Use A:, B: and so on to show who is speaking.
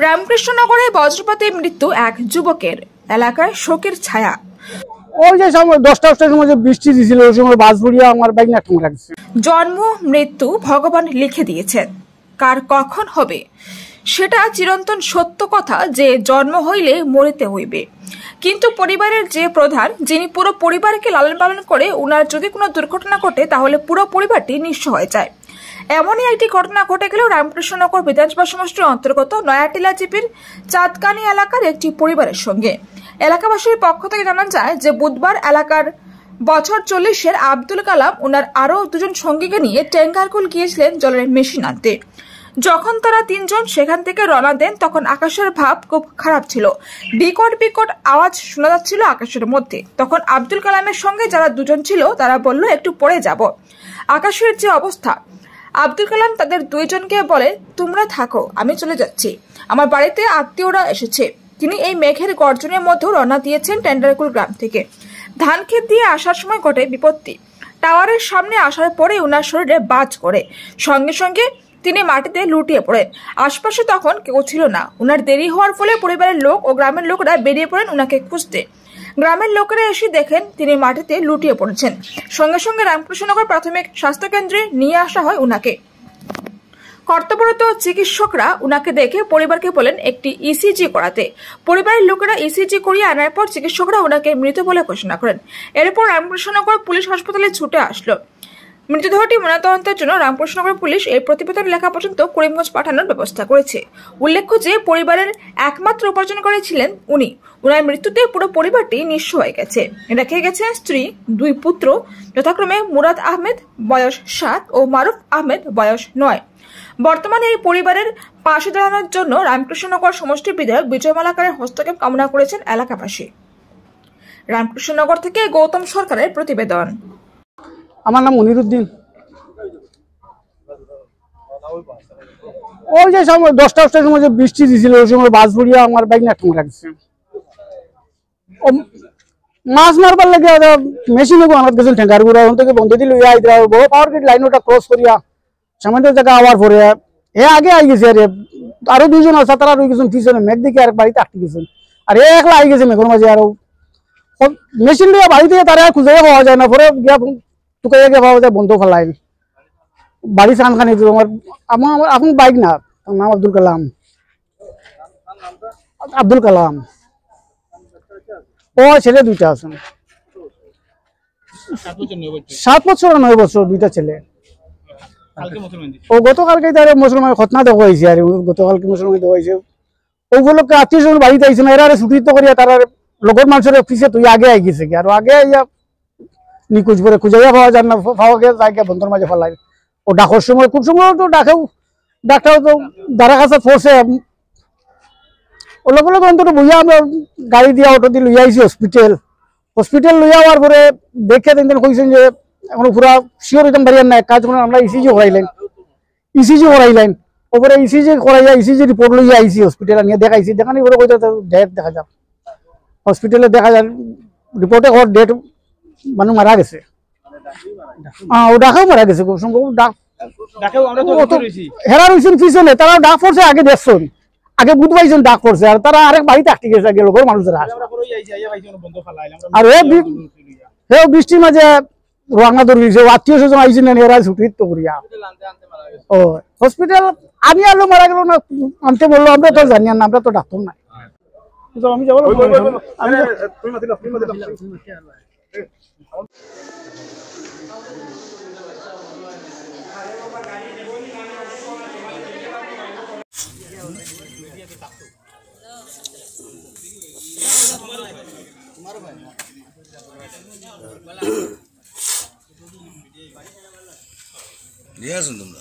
A: রামকৃষ্ণনগরে বজ্রপাতে মৃত্যু এক যুবকের, এলাকায় শোকের ছায়া।
B: ওই যে সময় 10টার সময় যে বৃষ্টি দিয়েছিল ওই সময় বাস ভরিয়া আমার বাইক না ঠুমে রাখছে।
A: জন্ম মৃত্যু ভগবান লিখে দিয়েছেন, কার কখন হবে সেটা চিরন্তন সত্য কথা যে জন্ম হইলে মরিতে হইবে। কিন্তু পরিবারের যে প্রধান, যিনি পুরো পরিবারকে লালন পালন করে, উনার যদি কোনো দুর্ঘটনা ঘটে তাহলে পুরো পরিবারটি নিঃস্ব হয়ে যায়। এমনই একটি ঘটনা ঘটে গেল রামকৃষ্ণনগর বিধানসভা সমষ্টির অন্তর্গত নয়াটিলা জিপির চাঁদকানি এলাকার একটি পরিবারের সঙ্গে। এলাকাবাসীর পক্ষ থেকে জানা যায় যে বুধবার এলাকার বছর 40-এর আব্দুল কালাম ওনার আরো দুজন সঙ্গীকে নিয়ে টেঙ্গারকুল গিয়েছিলেন জলের মেশিন আনতে। যখন তারা তিনজন সেখান থেকে রওনা দেন তখন আকাশের ভাব খুব খারাপ ছিল, বিকট বিকট আওয়াজ শোনা যাচ্ছিল আকাশের মধ্যে। তখন আব্দুল কালামের সঙ্গে যারা দুজন ছিল তারা বলল একটু পরে যাব। আকাশের যে অবস্থা, আব্দুল কালাম তাদের দুইজনকে বলে তোমরা থাকো, আমি চলে যাচ্ছি, আমার বাড়িতে আত্মীয়রা এসেছে। তিনি এই মেঘের গর্জনের মধ্যেও রওনা দিয়েছেন টেন্ডারকুল গ্রাম থেকে। ধান ক্ষেত দিয়ে আসার সময় ঘটে বিপত্তি। টাওয়ারের সামনে আসার পরে ওনার শরীরে বাজ করে, সঙ্গে সঙ্গে তিনি মাটিতে লুটিয়ে পড়েন। আশপাশে তখন কেউ ছিল না। ওনার দেরি হওয়ার ফলে পরিবারের লোক ও গ্রামের লোকরা বেরিয়ে পড়েন ওনাকে খুঁজতে। গ্রামের লোকেরা এসে দেখেন তিনি মাটিতে লুটিয়ে পড়েছেন। সঙ্গে সঙ্গে রামকৃষ্ণনগর প্রাথমিক স্বাস্থ্য কেন্দ্রে নিয়ে আসা হয় ওনাকে। কর্তব্যরত চিকিৎসকরা উনাকে দেখে পরিবারকে বলেন একটি ইসিজি করাতে। পরিবারের লোকেরা ইসিজি করিয়ে আনার পর চিকিৎসকরা ওনাকে মৃত বলে ঘোষণা করেন। এরপর রামকৃষ্ণনগর পুলিশ হাসপাতালে ছুটে আসলো। মৃতদেহটি ময়নাতদন্তের জন্য রামকৃষ্ণনগর পুলিশ এই প্রতিবেদন লেখা পর্যন্ত করিমগঞ্জ পাঠানোর ব্যবস্থা করেছে। উল্লেখ্য যে পরিবারের একমাত্র উপার্জনকারী ছিলেন উনি। ওনার মৃত্যুতে পুরো পরিবারটি নিঃস্ব হয়ে গেছে। রেখে গেছে স্ত্রী, দুই পুত্র, যথাক্রমে মুরাদ আহমেদ বয়স 7 ও মারুফ আহমেদ বয়স 9। বর্তমানে এই পরিবারের পাশে দাঁড়ানোর জন্য রামকৃষ্ণনগর সমষ্টির বিধায়ক বিজয় মালাকারের হস্তক্ষেপ কামনা করেছেন এলাকাবাসী। রামকৃষ্ণনগর থেকে গৌতম সরকারের প্রতিবেদন।
B: আমার নাম মনিরুদ্দিন। ওই যে সময় 10টার সময় যে বৃষ্টি দিয়েছিল ওই সময় বাস ভরিয়া আমার বাইক না ঠুমে রাখছে। মাছ মারবার লাগে মেশিনে আমার গেছিল ঠেঙ্গারগুড়া, ওখান থেকে বন্ধ দিল বড় পাওয়ার গেট লাইনটা ক্রস করিয়া সামান্য জায়গা আবার পরে আগে আই গেছে। আরে আরো দুইজন আছে, তারা রয়ে গেছেন পিছনে, মেঘ দিকে আর বাড়িতে আটকে গেছেন। আর একলা আই গেছে মেঘের মাঝে। আরো মেশিন দিয়ে বাড়ি থেকে তারা খুঁজে পাওয়া যায় না, পরে গিয়া টুকাইয়া গিয়ে পাওয়া যায় বন্ধ ফেলাই বাড়ি চানখানি। আমার এখন বাইক না, নাম আব্দুল কালাম। আব্দুল কালাম ও ছেলে দুইটা আছেন, 7 বছর 9 বছর, দুইটা ছেলে। ও গতকালকে তার মুসলমান খতনা দেওয়া হয়েছে। আর গতকালকে মুসলমান দেওয়া হয়েছে ওগুলোকে আত্মীয় স্বজন বাড়িতে আইছে না, এরা ছুটি তো করিয়া তারা লগর মানুষের অফিসে তুই আগে আই গেছে কি। আর আগে আইয়া নিখোঁজ করে খুঁজাইয়া পাওয়া যায় না, পাওয়া গেছে জায়গা বন্ধুর মাঝে ফেলাই। ও ডাকার সময় খুব সময় তো ডাকাও তো দাঁড়া কাছে পড়ছে। ও লোক অন্তত বইয়া আমরা গাড়ি দিয়া অটো দিয়ে লইয়া আইছি হসপিটাল লইয়া হওয়ার পরে দেখে তিনদিন কইছেন যে এখন পুরা শিওর হইতাম পারি না, কাজ করে আমরা ইসিজি করাইলেন। ওপরে ইসিজি করাইয়া ইসিজি রিপোর্ট লইয়া আইছি হসপিটালে নিয়ে দেখাইছি। দেখানি পরে কইতে ডেট দেখা যাক, হসপিটালে দেখা যায় রিপোর্টে ওর ডেট মানুষ মারা গেছে। ও ডাকাও মারা গেছে খুব সম্ভব। হেরা রয়েছেন পিছনে, তারা ডাক পড়ছে আগে দেখছেন, আগে বুধ পাইছেন ডাক পড়ছে। আর তারা আরেক বাড়িতে আটকে গেছে আগে লোকের মানুষেরা। আর ও বৃষ্টির মাঝে রান্না ধরিয়েছে, আত্মীয় স্বজন আইসি না, এরা ছুটি তো করিয়া ও হসপিটাল আমি আলো মারা গেল না আনতে বললো। আমরা তো জানি না, আমরা তো ডাক্তার নাই। আমি যাবো
C: দিয়ে আসুন তোমরা।